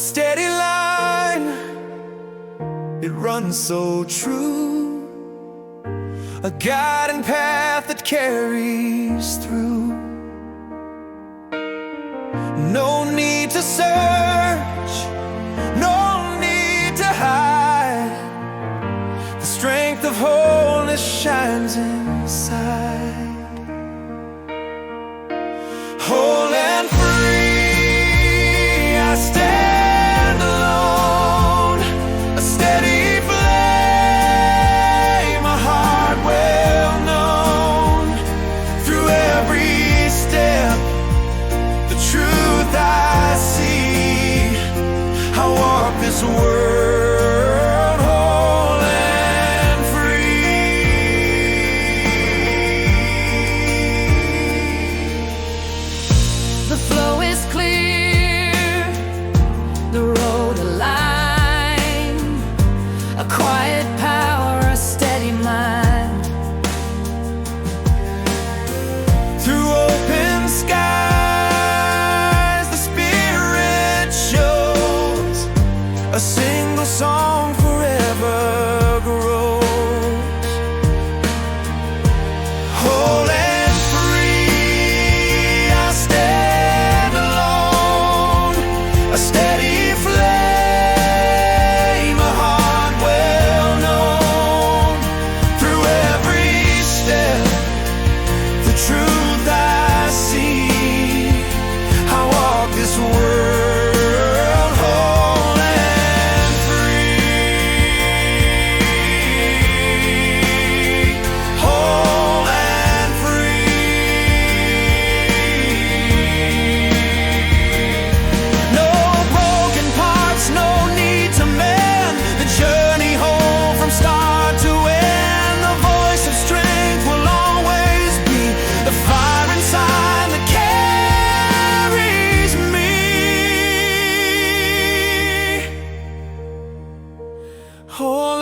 steady line, it runs so true, a guiding path that carries through. No need to search, no need to hide, the strength of wholeness shines inside. Whole and free, I stand alone, a steady flame, a heart well known. Through every step, the truth I see, I walk this world whole and free. The flow is clear, the road aligned, a quiet power, a steady mind. Through open skies, the spirit shows, a single song forever grows. Whole and free, I stand alone, a steady flame, a heart well known. Through every step, the truth I see, I walk this world whole and free. Whole and free. No broken parts, no need to mend, the journey home from start to end. The voice of strength will always be the fire inside that carries me. Oh,